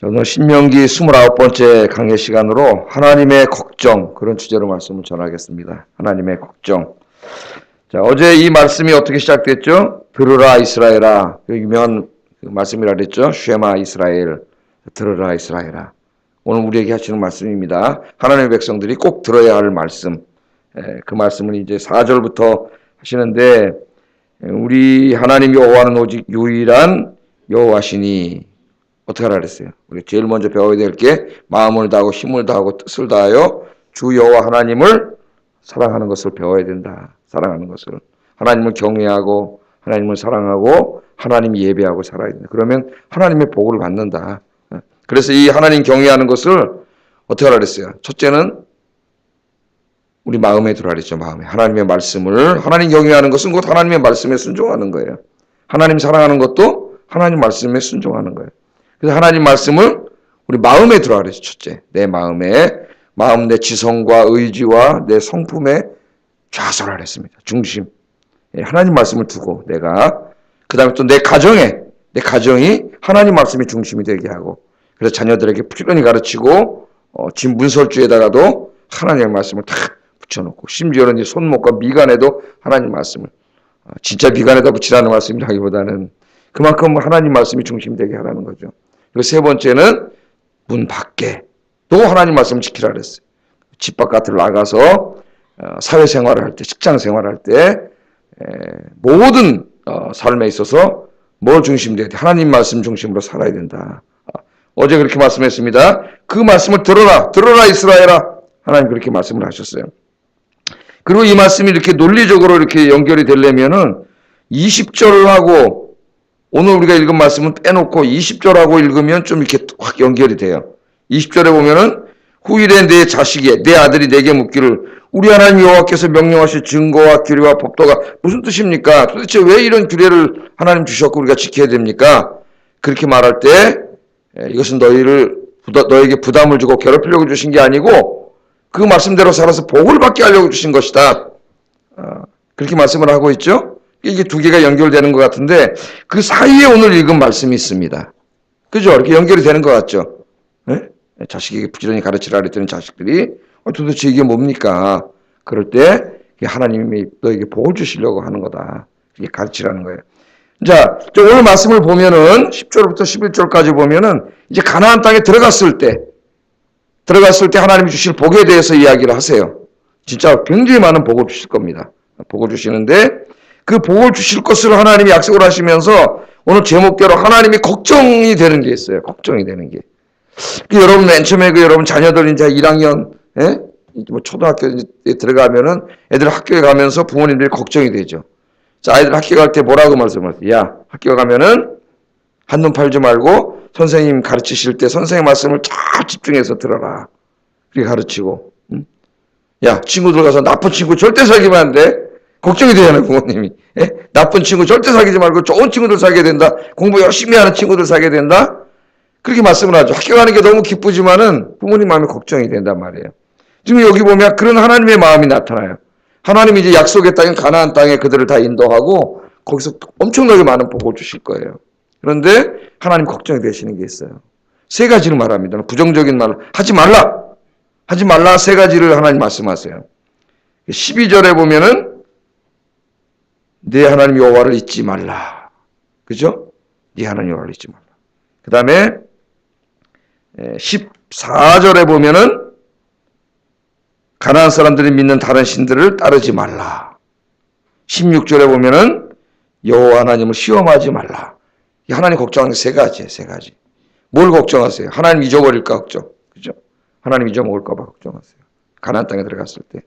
오늘 신명기 29번째 강의 시간으로 하나님의 걱정, 그런 주제로 말씀을 전하겠습니다. 하나님의 걱정. 자, 어제 이 말씀이 어떻게 시작됐죠? 들으라 이스라엘아. 그 유명한 말씀이라 그랬죠? 쉐마 이스라엘. 들으라 이스라엘아. 오늘 우리에게 하시는 말씀입니다. 하나님의 백성들이 꼭 들어야 할 말씀. 그 말씀을 이제 4절부터 하시는데, 우리 하나님 여호와는 오직 유일한 여호와시니. 어떻게 하라 그랬어요? 우리 제일 먼저 배워야 될 게 마음을 다하고 힘을 다하고 뜻을 다하여 주 여호와 하나님을 사랑하는 것을 배워야 된다. 사랑하는 것을. 하나님을 경외하고 하나님을 사랑하고 하나님 예배하고 살아야 된다. 그러면 하나님의 복을 받는다. 그래서 이 하나님 경외하는 것을 어떻게 하라 그랬어요? 첫째는 우리 마음에 들어라 그랬죠. 마음에. 하나님의 말씀을. 하나님 경외하는 것은 곧 하나님의 말씀에 순종하는 거예요. 하나님 사랑하는 것도 하나님 말씀에 순종하는 거예요. 그래서 하나님 말씀을 우리 마음에 들어라 그랬죠. 첫째, 내 마음에, 내 지성과 의지와 내 성품에 좌설하라 그랬습니다. 중심. 하나님 말씀을 두고 내가, 그 다음에 또 내 가정이 하나님 말씀이 중심이 되게 하고, 그래서 자녀들에게 부지런히 가르치고, 집 문설주에다가도 하나님의 말씀을 다 붙여놓고, 심지어는 이 손목과 미간에도 하나님 말씀을, 진짜 미간에다 붙이라는 말씀이라기보다는 그만큼 하나님 말씀이 중심이 되게 하라는 거죠. 그리고 세 번째는 문 밖에 또 하나님 말씀을 지키라 그랬어요. 집 바깥을 나가서 사회생활을 할 때, 직장생활을 할 때 모든 삶에 있어서 뭘 중심돼야 돼? 하나님 말씀 중심으로 살아야 된다. 어제 그렇게 말씀했습니다. 그 말씀을 들어라 이스라엘아. 하나님 그렇게 말씀을 하셨어요. 그리고 이 말씀이 이렇게 논리적으로 이렇게 연결이 되려면은 20절하고 오늘 우리가 읽은 말씀은 빼놓고 20절하고 읽으면 좀 이렇게 확 연결이 돼요. 20절에 보면은 후일에 내 자식이, 내 아들이 내게 묻기를 우리 하나님 여호와께서 명령하신 증거와 규례와 법도가 무슨 뜻입니까? 도대체 왜 이런 규례를 하나님 주셨고 우리가 지켜야 됩니까? 그렇게 말할 때 이것은 너에게 부담을 주고 괴롭히려고 주신 게 아니고 그 말씀대로 살아서 복을 받게 하려고 주신 것이다. 그렇게 말씀을 하고 있죠. 이게 두 개가 연결되는 것 같은데 그 사이에 오늘 읽은 말씀이 있습니다. 그죠? 이렇게 연결이 되는 것 같죠? 네? 자식에게 부지런히 가르치라 그랬더니 자식들이 도대체 이게 뭡니까? 그럴 때 하나님이 너에게 복을 주시려고 하는 거다. 이게 가르치라는 거예요. 자, 오늘 말씀을 보면은 10절부터 11절까지 보면은 이제 가나안 땅에 들어갔을 때 하나님이 주실 복에 대해서 이야기를 하세요. 진짜 굉장히 많은 복을 주실 겁니다. 복을 주시는데 그 복을 주실 것을 하나님이 약속을 하시면서 오늘 제목대로 하나님이 걱정이 되는 게 있어요. 걱정이 되는 게. 여러분 맨 처음에 여러분 자녀들 이제 1학년, 뭐 초등학교에 들어가면은 애들 학교에 가면서 부모님들이 걱정이 되죠. 자, 아이들 학교 갈 때 뭐라고 말씀하세요? 야, 학교 가면은 한눈 팔지 말고 선생님 가르치실 때 선생님 말씀을 잘 집중해서 들어라. 그렇게 가르치고. 야, 친구들 가서 나쁜 친구 절대 사귀면 안 돼. 걱정이 되잖아요, 부모님이. 나쁜 친구 절대 사귀지 말고 좋은 친구들 사귀어야 된다. 공부 열심히 하는 친구들 사귀어야 된다. 그렇게 말씀을 하죠. 학교 가는 게 너무 기쁘지만은 부모님 마음이 걱정이 된단 말이에요. 지금 여기 보면 그런 하나님의 마음이 나타나요. 하나님이 이제 약속의 땅인 가나안 땅에 그들을 다 인도하고 거기서 엄청나게 많은 복을 주실 거예요. 그런데 하나님 걱정이 되시는 게 있어요. 세 가지를 말합니다. 부정적인 말 하지 말라 세 가지를 하나님 말씀하세요. 12절에 보면은 네 하나님 여호와를 잊지 말라. 그죠? 네 하나님 여호와를 잊지 말라. 그 다음에 14절에 보면은 가나안 사람들이 믿는 다른 신들을 따르지 말라. 16절에 보면은 여호와 하나님을 시험하지 말라. 하나님 걱정하는 게 세 가지. 뭘 걱정하세요? 하나님 잊어버릴까 걱정. 그죠? 하나님 잊어먹을까 봐 걱정하세요. 가나안 땅에 들어갔을 때.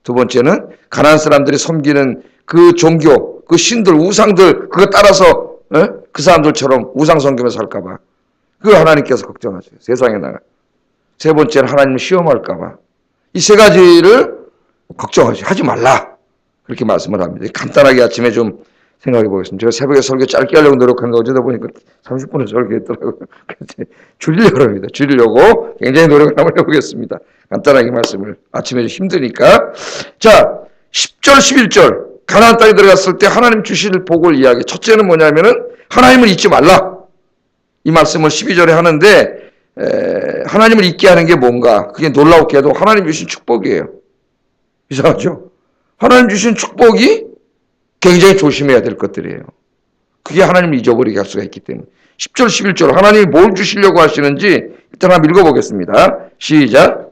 두 번째는 가나안 사람들이 섬기는 그 종교, 그 신들, 우상들 그거 따라서 그 사람들처럼 우상 섬기면서 살까 봐. 그거 하나님께서 걱정하세요. 세상에 나가. 세 번째는 하나님을 시험할까 봐. 이 세 가지를 걱정하지. 하지 말라. 그렇게 말씀을 합니다. 간단하게 아침에 좀 생각해 보겠습니다. 제가 새벽에 설교 짧게 하려고 노력하는데 어쩌다 보니까 30분을 설교했더라고요. 줄이려고 합니다. 줄이려고 굉장히 노력을 한번 해보겠습니다. 간단하게 말씀을. 아침에 좀 힘드니까. 자, 10절, 11절. 가나안 땅에 들어갔을 때 하나님 주실 복을 이야기. 첫째는 뭐냐면은 하나님을 잊지 말라. 이 말씀을 12절에 하는데 하나님을 잊게 하는 게 뭔가? 그게 놀라웠게도 하나님 주신 축복이에요. 이상하죠? 하나님 주신 축복이 굉장히 조심해야 될 것들이에요. 그게 하나님을 잊어버리게 할 수가 있기 때문에. 10절, 11절 하나님이 뭘 주시려고 하시는지 일단 한번 읽어보겠습니다. 시작.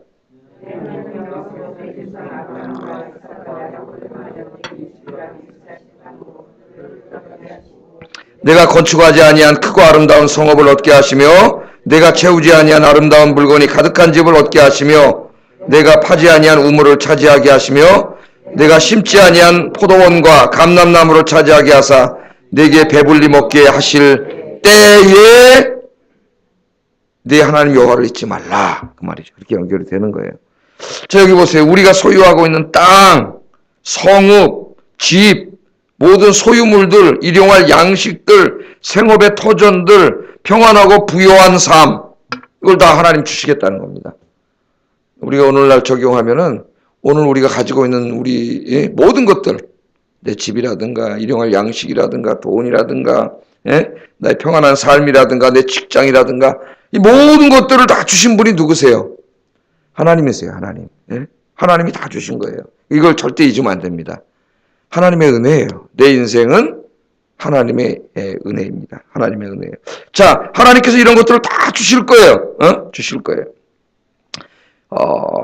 내가 건축하지 아니한 크고 아름다운 성읍을 얻게 하시며 내가 채우지 아니한 아름다운 물건이 가득한 집을 얻게 하시며 내가 파지 아니한 우물을 차지하게 하시며 내가 심지 아니한 포도원과 감람나무를 차지하게 하사 내게 배불리 먹게 하실 때에 네 하나님 여호와를 잊지 말라. 그 말이죠. 이렇게 연결이 되는 거예요. 자, 여기 보세요. 우리가 소유하고 있는 땅, 성읍, 집, 모든 소유물들, 일용할 양식들, 생업의 터전들, 평안하고 부요한 삶, 이걸 다 하나님 주시겠다는 겁니다. 우리가 오늘날 적용하면은 오늘 우리가 가지고 있는 우리 모든 것들, 내 집이라든가 일용할 양식이라든가 돈이라든가 나의 평안한 삶이라든가 내 직장이라든가 이 모든 것들을 다 주신 분이 누구세요? 하나님이세요. 하나님. 하나님이 다 주신 거예요. 이걸 절대 잊으면 안 됩니다. 하나님의 은혜예요. 내 인생은 하나님의 은혜입니다. 하나님의 은혜예요. 자, 하나님께서 이런 것들을 다 주실 거예요. 주실 거예요.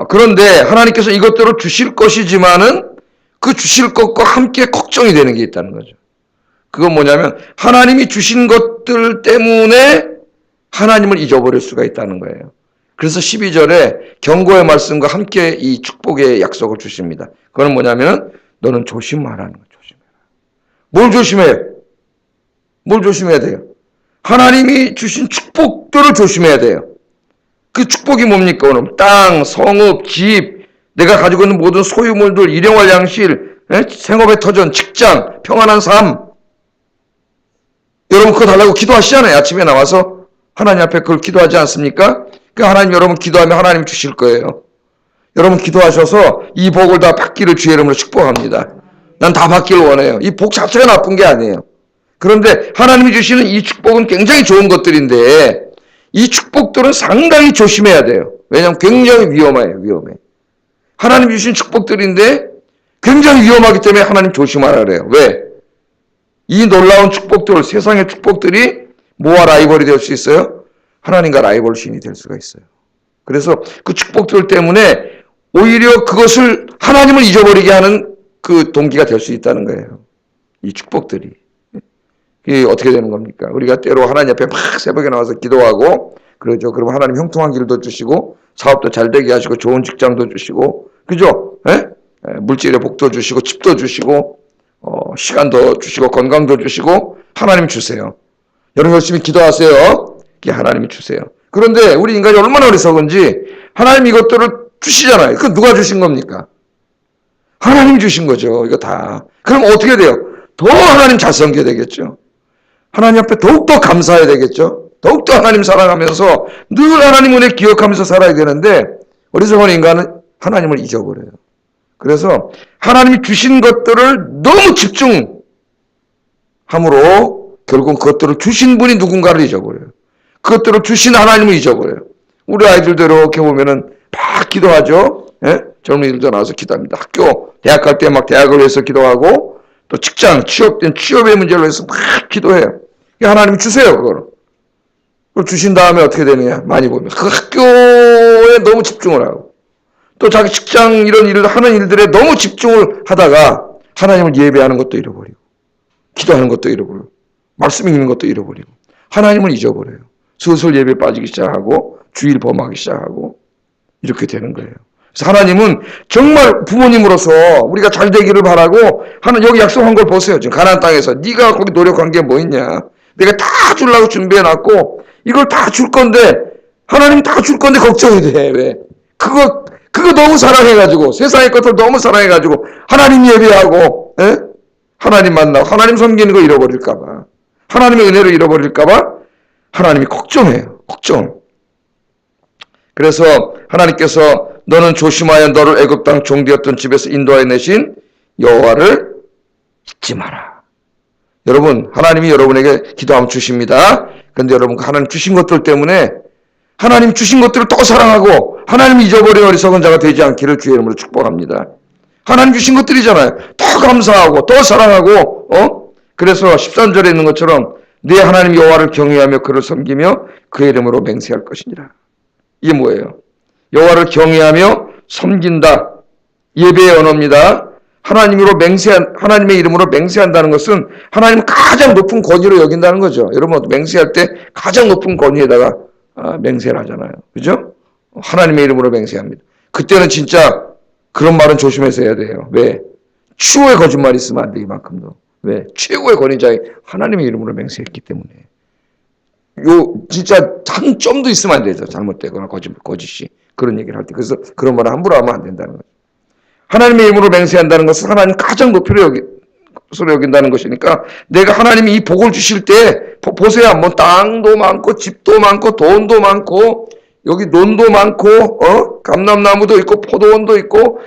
그런데 하나님께서 이것들을 주실 것이지만은 그 주실 것과 함께 걱정이 되는 게 있다는 거죠. 그건 뭐냐면 하나님이 주신 것들 때문에 하나님을 잊어버릴 수가 있다는 거예요. 그래서 12절에 경고의 말씀과 함께 이 축복의 약속을 주십니다. 그건 뭐냐면 너는 조심하라는 거예요. 조심해라. 뭘 조심해요? 뭘 조심해야 돼요? 하나님이 주신 축복들을 조심해야 돼요. 그 축복이 뭡니까? 오늘 땅, 성읍, 집, 내가 가지고 있는 모든 소유물들, 일용할 양실, 생업의 터전, 직장, 평안한 삶. 여러분 그거 달라고 기도하시잖아요. 아침에 나와서 하나님 앞에 그걸 기도하지 않습니까? 그 하나님 여러분 기도하면 하나님 주실 거예요. 여러분 기도하셔서 이 복을 다 받기를 주의 이름으로 축복합니다. 난 다 받기를 원해요. 이 복 자체가 나쁜 게 아니에요. 그런데 하나님이 주시는 이 축복은 굉장히 좋은 것들인데 이 축복들은 상당히 조심해야 돼요. 왜냐하면 굉장히 위험해요. 위험해. 하나님 주신 축복들인데 굉장히 위험하기 때문에 하나님 조심하라 그래요. 왜? 이 놀라운 축복들, 세상의 축복들이 뭐와 라이벌이 될 수 있어요? 하나님과 라이벌 신이 될 수가 있어요. 그래서 그 축복들 때문에 오히려 그것을 하나님을 잊어버리게 하는 그 동기가 될 수 있다는 거예요. 이 축복들이. 이게 어떻게 되는 겁니까? 우리가 때로 하나님 앞에 막 새벽에 나와서 기도하고 그러죠. 그러면 하나님 형통한 길도 주시고 사업도 잘 되게 하시고 좋은 직장도 주시고 그죠? 물질의 복도 주시고 집도 주시고 시간도 주시고 건강도 주시고 하나님 주세요. 여러분 열심히 기도하세요. 이게 하나님이 주세요. 그런데 우리 인간이 얼마나 어리석은지 하나님 이것들을 주시잖아요. 그 누가 주신 겁니까? 하나님 주신 거죠. 이거 다. 그럼 어떻게 돼요? 더 하나님 잘 섬겨야 되겠죠. 하나님 앞에 더욱더 감사해야 되겠죠. 더욱더 하나님 사랑하면서 늘 하나님 은혜 기억하면서 살아야 되는데 어리석은 인간은 하나님을 잊어버려요. 그래서 하나님이 주신 것들을 너무 집중함으로 결국 그것들을 주신 분이 누군가를 잊어버려요. 그것들을 주신 하나님을 잊어버려요. 우리 아이들도 이렇게 보면은 막 기도하죠. 젊은이들도 나와서 기도합니다. 학교, 대학 갈 때 막 대학을 위해서 기도하고 또 직장, 취업된 취업의 문제를 위해서 막 기도해요. 하나님이 주세요, 그걸 주신 다음에 어떻게 되느냐? 많이 보면 그 학교에 너무 집중을 하고 또 자기 직장 이런 일을 하는 일들에 너무 집중을 하다가 하나님을 예배하는 것도 잃어버리고 기도하는 것도 잃어버리고 말씀 읽는 것도 잃어버리고 하나님을 잊어버려요. 슬슬 예배 빠지기 시작하고 주일 범하기 시작하고 이렇게 되는 거예요. 그래서 하나님은 정말 부모님으로서 우리가 잘 되기를 바라고 하는 여기 약속한 걸 보세요. 지금 가나안 땅에서 네가 거기 노력한 게 뭐 있냐? 내가 다 주려고 준비해놨고 이걸 다 줄 건데 하나님 다 줄 건데 걱정이 돼. 왜? 그거 너무 사랑해가지고 세상의 것들 너무 사랑해가지고 하나님 예배하고 하나님 만나고 하나님 섬기는 거 잃어버릴까봐 하나님의 은혜를 잃어버릴까봐 하나님이 걱정해요. 걱정. 그래서 하나님께서 너는 조심하여 너를 애굽 땅 종되었던 집에서 인도하여 내신 여호와를 잊지 마라. 여러분 하나님이 여러분에게 기도하면 주십니다. 그런데 여러분 하나님 주신 것들 때문에 하나님 주신 것들을 더 사랑하고 하나님 잊어버린 어리석은 자가 되지 않기를 주의 이름으로 축복합니다. 하나님 주신 것들이잖아요. 더 감사하고 더 사랑하고 그래서 13절에 있는 것처럼 내 하나님 여호와를 경외하며 그를 섬기며 그의 이름으로 맹세할 것이니라. 이게 뭐예요? 여호와를 경외하며 섬긴다. 예배의 언어입니다. 하나님의 이름으로 맹세한다는 것은 하나님을 가장 높은 권위로 여긴다는 거죠. 여러분 맹세할 때 가장 높은 권위에다가 맹세를 하잖아요. 그죠? 하나님의 이름으로 맹세합니다. 그때는 진짜 그런 말은 조심해서 해야 돼요. 왜? 추후에 거짓말이 있으면 안 돼, 이만큼도. 왜? 최고의 권위자의 하나님의 이름으로 맹세했기 때문에. 진짜 한 점도 있으면 안 되죠. 잘못되거나 거짓이. 그런 얘기를 할 때. 그래서 그런 말을 함부로 하면 안 된다는 거죠. 하나님의 이름으로 맹세한다는 것은 하나님 가장 높이로 여긴다는 것이니까 내가 하나님이 이 복을 주실 때 보세요. 한번 땅도 많고 집도 많고 돈도 많고 여기 논도 많고 감람나무도 있고 포도원도 있고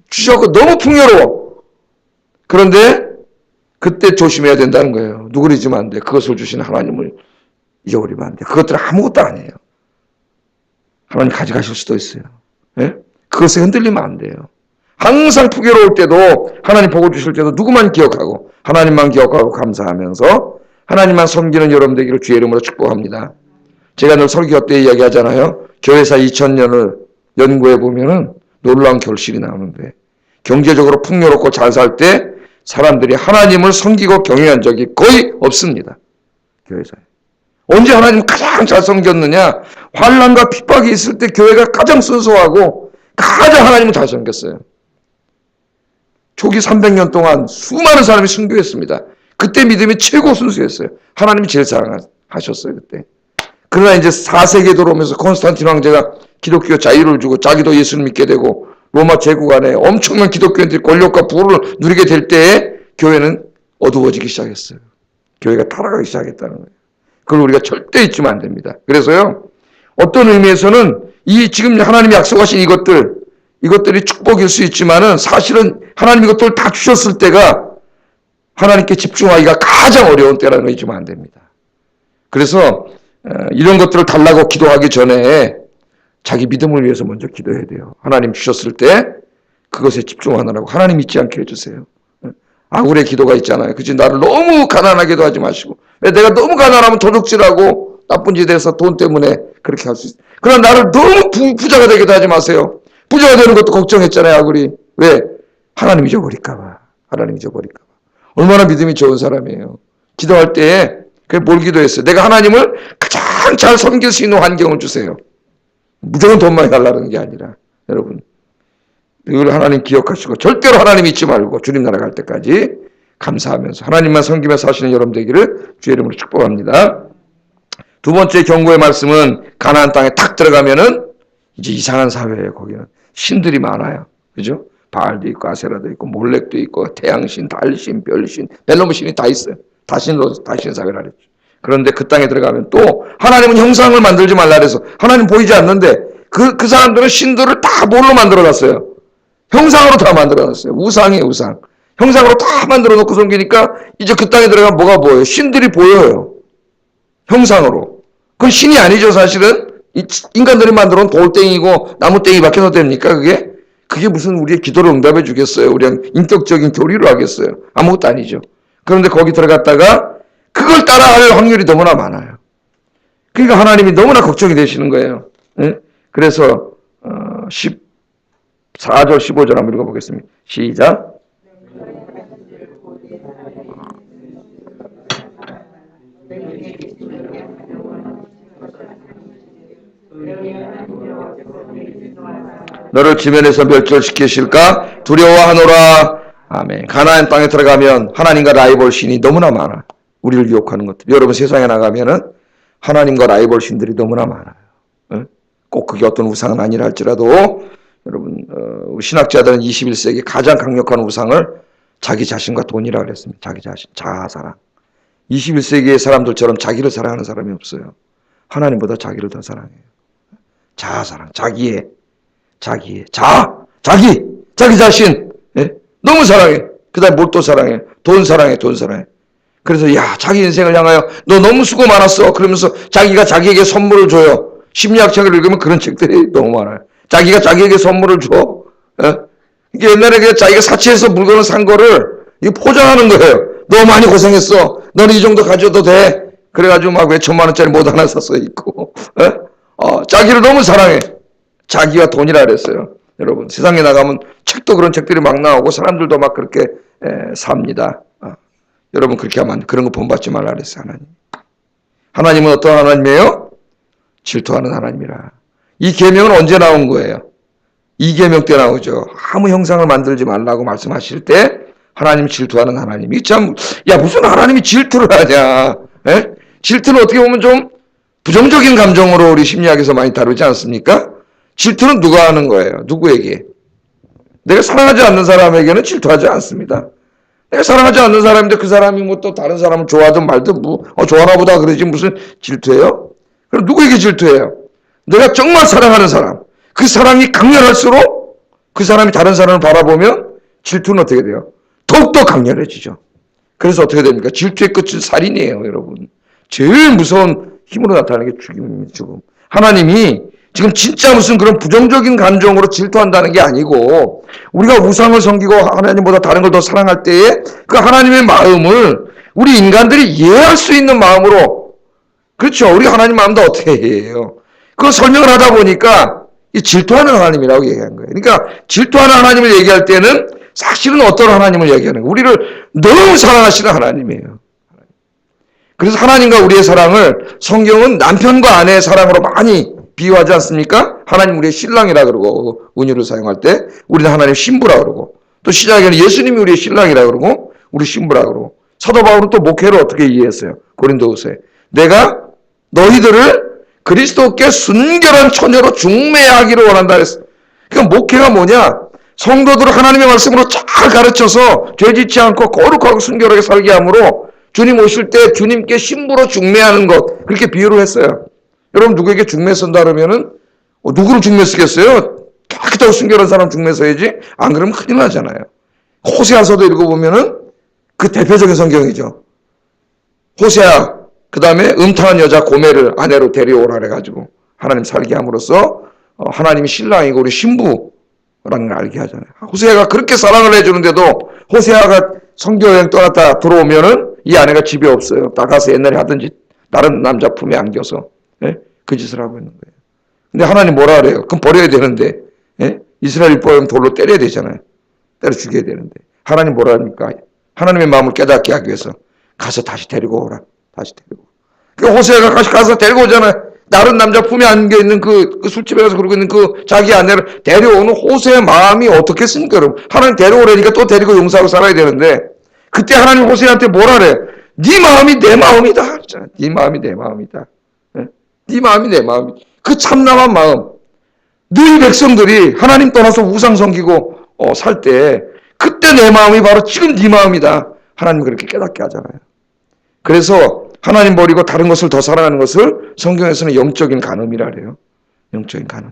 주셨고 너무 풍요로워. 그런데 그때 조심해야 된다는 거예요. 누구를 잊으면 안 돼. 그것을 주신 하나님을 잊어버리면 안 돼. 그것들은 아무것도 아니에요. 하나님 가져가실 수도 있어요. 예? 그것에 흔들리면 안 돼요. 항상 풍요로울 때도 하나님 복을 주실 때도 누구만 기억하고 하나님만 기억하고 감사하면서 하나님만 섬기는 여러분 되기를 주의 이름으로 축복합니다. 제가 늘 설교 때 이야기하잖아요. 교회사 2000년을 연구해 보면은 놀라운 결실이 나오는데 경제적으로 풍요롭고 잘 살 때 사람들이 하나님을 섬기고 경외한 적이 거의 없습니다. 교회사에. 언제 하나님 가장 잘 섬겼느냐? 환난과 핍박이 있을 때 교회가 가장 순수하고 가장 하나님을 잘 섬겼어요. 초기 300년 동안 수많은 사람이 순교했습니다. 그때 믿음이 최고 순수했어요. 하나님이 제일 사랑하셨어요, 그때. 그러나 이제 4세기에 들어오면서 콘스탄틴 황제가 기독교 자유를 주고 자기도 예수를 믿게 되고 로마 제국 안에 엄청난 기독교인들이 권력과 부를 누리게 될 때에 교회는 어두워지기 시작했어요. 교회가 타락하기 시작했다는 거예요. 그걸 우리가 절대 잊으면 안 됩니다. 그래서요, 어떤 의미에서는 이 지금 하나님이 약속하신 이것들이 축복일 수 있지만은 사실은 하나님 이것들을 다 주셨을 때가 하나님께 집중하기가 가장 어려운 때라는 걸 잊으면 안 됩니다. 그래서 이런 것들을 달라고 기도하기 전에 자기 믿음을 위해서 먼저 기도해야 돼요. 하나님 주셨을 때 그것에 집중하느라고 하나님 잊지 않게 해주세요. 아굴의 기도가 있잖아요. 그치? 나를 너무 가난하게도 하지 마시고. 왜 내가 너무 가난하면 도둑질하고 나쁜 짓 해서 돈 때문에 그렇게 할 수 있어요. 그러나 나를 너무 부자가 되게도 하지 마세요. 부자가 되는 것도 걱정했잖아요. 아굴이. 왜? 하나님 잊어버릴까 봐. 하나님 잊어버릴까 봐. 얼마나 믿음이 좋은 사람이에요. 기도할 때에 뭘 기도했어요? 내가 하나님을 가장 잘 섬길 수 있는 환경을 주세요. 무조건 돈만 달라는 게 아니라 여러분 이걸 하나님 기억하시고 절대로 하나님 잊지 말고 주님 나라 갈 때까지 감사하면서 하나님만 섬기면서 사시는 여러분 되기를 주의 이름으로 축복합니다. 두 번째 경고의 말씀은 가나안 땅에 탁 들어가면은 이제 이상한 사회예요. 거기는 신들이 많아요. 그죠? 바알도 있고 아세라도 있고 몰렉도 있고 태양신, 달신, 별신, 멜로무 신이 다 있어요. 다신 사회라 그랬죠. 그런데 그 땅에 들어가면 또 하나님은 형상을 만들지 말라 그래서 하나님 보이지 않는데 그 사람들은 신들을 다 뭘로 만들어놨어요? 형상으로 다 만들어놨어요. 우상이에요, 우상. 형상으로 다 만들어 놓고 섬기니까 이제 그 땅에 들어가면 뭐가 보여요? 신들이 보여요. 형상으로. 그건 신이 아니죠, 사실은. 인간들이 만들어 놓은 돌덩이고 나무덩이 밖에서 됩니까, 그게? 그게 무슨 우리의 기도를 응답해 주겠어요? 우리랑 인격적인 교류를 하겠어요? 아무것도 아니죠. 그런데 거기 들어갔다가 그걸 따라할 확률이 너무나 많아요. 그러니까 하나님이 너무나 걱정이 되시는 거예요. 네? 그래서 14절 15절 한번 읽어보겠습니다. 시작. 너를 지면에서 멸절시키실까 두려워하노라. 아멘. 가나안 땅에 들어가면 하나님과 라이벌 신이 너무나 많아. 우리를 유혹하는 것들. 여러분 세상에 나가면은 하나님과 라이벌 신들이 너무나 많아요. 꼭 그게 어떤 우상은 아니라 할지라도 여러분 우리 신학자들은 21세기 가장 강력한 우상을 자기 자신과 돈이라 그랬습니다. 자기 자신, 자아사랑. 21세기의 사람들처럼 자기를 사랑하는 사람이 없어요. 하나님보다 자기를 더 사랑해요. 자아사랑, 자기 자신. 예? 너무 사랑해. 그 다음에 뭘 또 사랑해? 돈 사랑해. 그래서 자기 인생을 향하여 너 너무 수고 많았어. 그러면서 자기가 자기에게 선물을 줘요. 심리학책을 읽으면 그런 책들이 너무 많아요. 자기가 자기에게 선물을 줘. 이게 옛날에 그냥 자기가 사치해서 물건을 산 거를 이거 포장하는 거예요. 너 많이 고생했어. 너는 이 정도 가져도 돼. 그래가지고 막 왜 1,000만 원짜리 못 하나 샀어 있고. 자기를 너무 사랑해. 자기가 돈이라 그랬어요. 여러분 세상에 나가면 책도 그런 책들이 막 나오고 사람들도 막 그렇게 삽니다. 여러분 그렇게 하면 안 돼. 그런 거 본받지 말라 그랬어요. 하나님. 하나님은 어떤 하나님이에요? 질투하는 하나님이라. 이 계명은 언제 나온 거예요? 이 계명 때 나오죠. 아무 형상을 만들지 말라고 말씀하실 때 하나님 질투하는 하나님이 참, 야 무슨 하나님이 질투를 하냐? 에? 질투는 어떻게 보면 좀 부정적인 감정으로 우리 심리학에서 많이 다루지 않습니까? 질투는 누가 하는 거예요? 누구에게? 내가 사랑하지 않는 사람에게는 질투하지 않습니다. 내가 사랑하지 않는 사람인데 그 사람이 뭐 또 다른 사람을 좋아하든 말든 뭐 좋아하나 보다 그러지 무슨 질투해요? 그럼 누구에게 질투해요? 내가 정말 사랑하는 사람. 그 사랑이 강렬할수록 그 사람이 다른 사람을 바라보면 질투는 어떻게 돼요? 더욱더 강렬해지죠. 그래서 어떻게 됩니까? 질투의 끝은 살인이에요, 여러분. 제일 무서운 힘으로 나타나는 게 죽음입니다, 죽음. 하나님이 지금 진짜 무슨 그런 부정적인 감정으로 질투한다는 게 아니고 우리가 우상을 섬기고 하나님보다 다른 걸 더 사랑할 때에 그 하나님의 마음을 우리 인간들이 이해할 수 있는 마음으로 그렇죠. 우리 하나님 마음도 어떻게 이해해요? 그거 설명을 하다 보니까 이 질투하는 하나님이라고 얘기한 거예요. 그러니까 질투하는 하나님을 얘기할 때는 사실은 어떤 하나님을 얘기하는 거예요? 우리를 너무 사랑하시는 하나님이에요. 그래서 하나님과 우리의 사랑을 성경은 남편과 아내의 사랑으로 많이 비유하지 않습니까? 하나님 우리의 신랑이라 그러고 은유를 사용할 때 우리는 하나님 신부라 그러고 또 시작에는 예수님이 우리의 신랑이라 그러고 우리 신부라 그러고 사도 바울은 또 목회를 어떻게 이해했어요? 고린도후서에 내가 너희들을 그리스도께 순결한 처녀로 중매하기를 원한다 그랬어요. 그러니까 목회가 뭐냐? 성도들을 하나님의 말씀으로 잘 가르쳐서 죄짓지 않고 거룩하고 순결하게 살게 함으로 주님 오실 때 주님께 신부로 중매하는 것 그렇게 비유를 했어요. 여러분 누구에게 중매 쓴다 그러면은 누구를 중매 쓰겠어요? 깨끗하고 순결한 사람 중매 써야지. 안 그러면 큰일 나잖아요. 호세아서도 읽어보면은 그 대표적인 성경이죠. 호세아 그 다음에 음탕한 여자 고멜을 아내로 데려오라 그래가지고 하나님 살게 함으로써 하나님이 신랑이고 우리 신부라는 걸 알게 하잖아요. 호세아가 그렇게 사랑을 해주는데도 호세아가 성교여행 떠났다 들어오면은 이 아내가 집에 없어요. 나가서 옛날에 하던 짓 다른 남자 품에 안겨서 그 짓을 하고 있는 거예요. 근데 하나님 뭐라 그래요? 그럼 버려야 되는데 이스라엘 율법은 돌로 때려야 되잖아요. 때려 죽여야 되는데 하나님 뭐라 합니까? 하나님의 마음을 깨닫게 하기 위해서 가서 다시 데리고 오라. 다시 데리고. 그 호세아가 가서 데리고 오잖아요. 다른 남자 품에 안겨있는 그 술집에 가서 그러고 있는 그 자기 아내를 데려오는 호세의 마음이 어떻겠습니까, 여러분? 하나님 데려오라니까 또 데리고 용서하고 살아야 되는데 그때 하나님 호세한테 뭐라 그래? 네 마음이 내 마음이다. 네 마음이 내 마음이다. 네 마음이 내 마음이다. 그 참남한 마음. 너희 백성들이 하나님 떠나서 우상 섬기고 살 때 그때 내 마음이 바로 지금 네 마음이다. 하나님 그렇게 깨닫게 하잖아요. 그래서 하나님 버리고 다른 것을 더 사랑하는 것을 성경에서는 영적인 간음이라 그래요. 영적인 간음.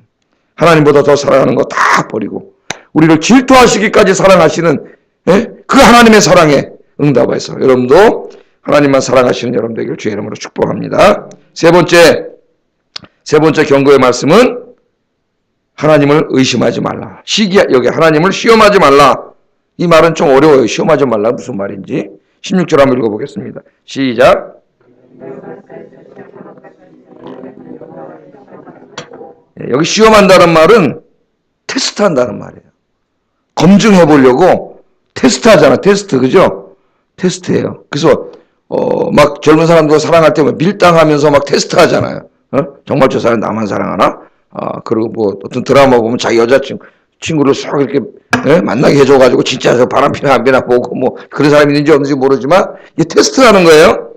하나님보다 더 사랑하는 거 다 버리고 우리를 질투하시기까지 사랑하시는 그 하나님의 사랑에 응답해서 여러분도 하나님만 사랑하시는 여러분 되기를 주의 이름으로 축복합니다. 세 번째 경고의 말씀은 하나님을 의심하지 말라. 여기 하나님을 시험하지 말라. 이 말은 좀 어려워요. 시험하지 말라 무슨 말인지. 16절 한번 읽어보겠습니다. 시작. 여기 시험한다는 말은 테스트한다는 말이에요. 검증해 보려고 테스트하잖아. 테스트 그죠? 테스트예요. 그래서 막 젊은 사람들 사랑할 때 밀당하면서 막 테스트하잖아요. 정말 저 사람 나만 사랑하나? 그리고 뭐 어떤 드라마 보면 자기 여자친구를 싹 이렇게 만나게 해줘가지고 진짜 저 바람피나 안 피나 보고 뭐 그런 사람이 있는지 없는지 모르지만 이게 테스트하는 거예요.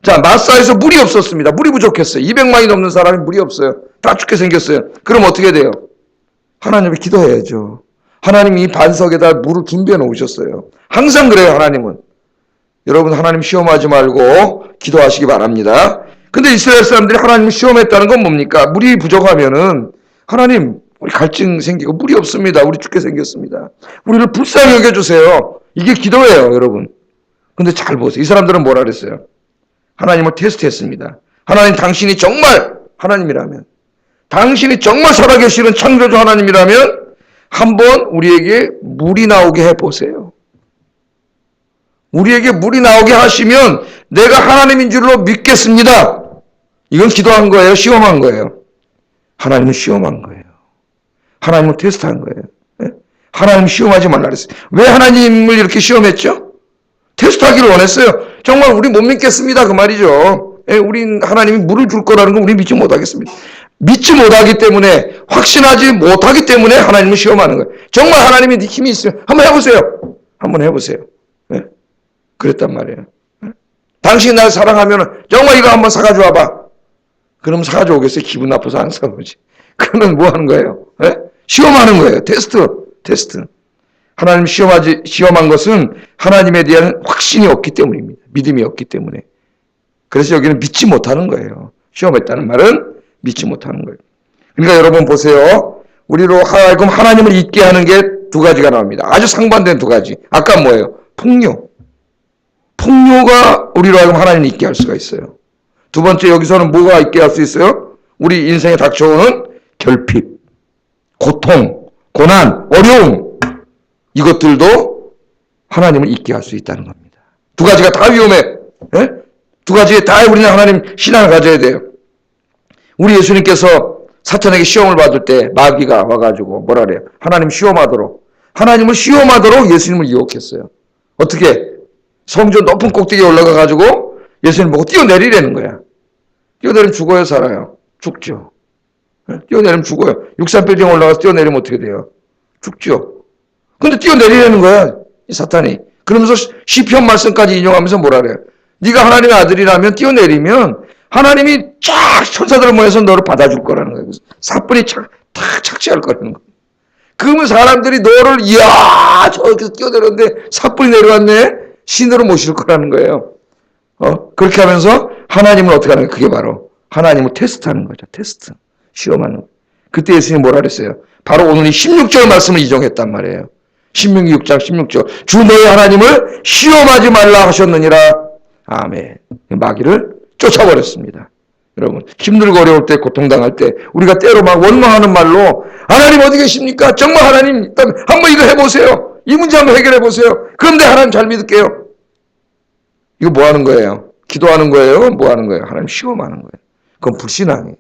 자, 마사에서 물이 없었습니다. 물이 부족했어요. 200만이 넘는 사람이 물이 없어요. 다 죽게 생겼어요. 그럼 어떻게 돼요? 하나님을 기도해야죠. 하나님이 반석에다 물을 준비해 놓으셨어요. 항상 그래요, 하나님은. 여러분, 하나님 시험하지 말고 기도하시기 바랍니다. 근데 이스라엘 사람들이 하나님을 시험했다는 건 뭡니까? 물이 부족하면은 하나님, 우리 갈증 생기고 물이 없습니다. 우리 죽게 생겼습니다. 우리를 불쌍히 여겨주세요. 이게 기도예요, 여러분. 근데 잘 보세요. 이 사람들은 뭐라 그랬어요? 하나님을 테스트했습니다. 하나님 당신이 정말 하나님이라면 당신이 정말 살아계시는 창조주 하나님이라면 한번 우리에게 물이 나오게 해보세요. 우리에게 물이 나오게 하시면 내가 하나님인 줄로 믿겠습니다. 이건 기도한 거예요? 시험한 거예요? 하나님은 시험한 거예요. 하나님은 테스트한 거예요. 하나님 시험하지 말라 그랬어요. 왜 하나님을 이렇게 시험했죠? 테스트하기를 원했어요. 정말 우리 못 믿겠습니다. 그 말이죠. 우린 하나님이 물을 줄 거라는 거 우리 믿지 못하겠습니다. 믿지 못하기 때문에, 확신하지 못하기 때문에 하나님을 시험하는 거예요. 정말 하나님이 힘이 있으면 한번 해보세요. 한번 해보세요. 그랬단 말이에요. 당신이 나를 사랑하면 정말 이거 한번 사가지고 와봐. 그럼 사가지고 오겠어요? 기분 나빠서 안 사오지. 그러면 뭐 하는 거예요? 시험하는 거예요. 테스트. 하나님 시험한 것은 하나님에 대한 확신이 없기 때문입니다. 믿음이 없기 때문에. 그래서 여기는 믿지 못하는 거예요. 시험했다는 말은 믿지 못하는 거예요. 그러니까 여러분 보세요. 우리로 하여금 하나님을 잊게 하는 게 두 가지가 나옵니다. 아주 상반된 두 가지. 아까 뭐예요? 폭력. 폭력가 우리로 하여금 하나님을 잊게 할 수가 있어요. 두 번째 여기서는 뭐가 있게 할 수 있어요? 우리 인생에 닥쳐오는 결핍, 고통, 고난, 어려움, 이것들도 하나님을 잊게 할 수 있다는 겁니다. 두 가지가 다 위험해. 두 가지에 다 우리는 하나님 신앙을 가져야 돼요. 우리 예수님께서 사탄에게 시험을 받을 때 마귀가 와가지고 뭐라 그래요? 하나님을 시험하도록 예수님을 유혹했어요. 어떻게? 성전 높은 꼭대기에 올라가가지고 예수님 보고 뛰어내리라는 거야. 뛰어내리면 죽어요, 살아요? 죽죠. 뛰어내리면 죽어요. 63빌딩 올라가서 뛰어내리면 어떻게 돼요? 죽죠. 근데 뛰어내리라는 거야, 이 사탄이. 그러면서 시편 말씀까지 인용하면서 뭐라 그래요? 네가 하나님의 아들이라면 뛰어내리면 하나님이 쫙 천사들을 모여서 너를 받아줄 거라는 거예요. 사뿐히 탁 착지할 거라는 거예요. 그러면 사람들이 너를 이야 저기서 뛰어내렸는데 사뿐히 내려왔네? 신으로 모실 거라는 거예요. 그렇게 하면서 하나님을 어떻게 하는 거예요? 그게 바로 하나님을 테스트하는 거죠. 테스트. 시험하는 거예요. 그때 예수님이 뭐라 그랬어요? 바로 오늘 이 16절 말씀을 인용했단 말이에요. 신명기 6장 16절. 주 너의 하나님을 시험하지 말라 하셨느니라. 아멘. 마귀를 쫓아버렸습니다. 여러분 힘들고 어려울 때 고통당할 때 우리가 때로 막 원망하는 말로 하나님 어디 계십니까? 정말 하나님 있다면 한번 이거 해보세요. 이 문제 한번 해결해 보세요. 그런데 하나님 잘 믿을게요. 이거 뭐 하는 거예요? 기도하는 거예요? 뭐 하는 거예요? 하나님 시험하는 거예요. 그건 불신앙이에요.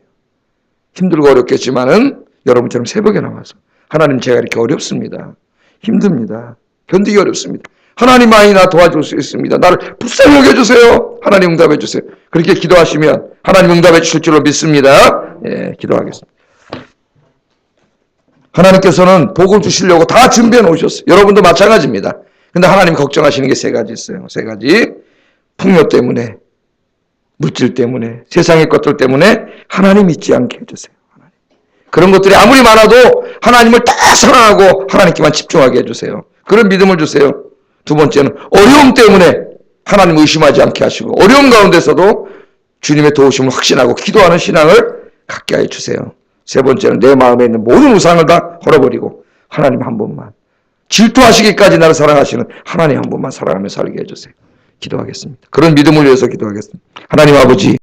힘들고 어렵겠지만은 여러분처럼 새벽에 나와서 하나님 제가 이렇게 어렵습니다. 힘듭니다. 견디기 어렵습니다. 하나님만이 나 도와줄 수 있습니다. 나를 불쌍히 여겨주세요. 하나님 응답해 주세요. 그렇게 기도하시면 하나님 응답해 주실 줄로 믿습니다. 기도하겠습니다. 하나님께서는 복을 주시려고 다 준비해 놓으셨어요. 여러분도 마찬가지입니다. 근데 하나님 걱정하시는 게 세 가지 있어요. 세 가지. 폭력 때문에, 물질 때문에, 세상의 것들 때문에 하나님 믿지 않게 해주세요. 하나님. 그런 것들이 아무리 많아도 하나님을 딱 사랑하고 하나님께만 집중하게 해주세요. 그런 믿음을 주세요. 두 번째는 어려움 때문에 하나님 의심하지 않게 하시고 어려움 가운데서도 주님의 도우심을 확신하고 기도하는 신앙을 갖게 해주세요. 세 번째는 내 마음에 있는 모든 우상을 다 헐어버리고 하나님 한 분만, 질투하시기까지 나를 사랑하시는 하나님 한 분만 사랑하며 살게 해주세요. 기도하겠습니다. 그런 믿음을 위해서 기도하겠습니다. 하나님 아버지,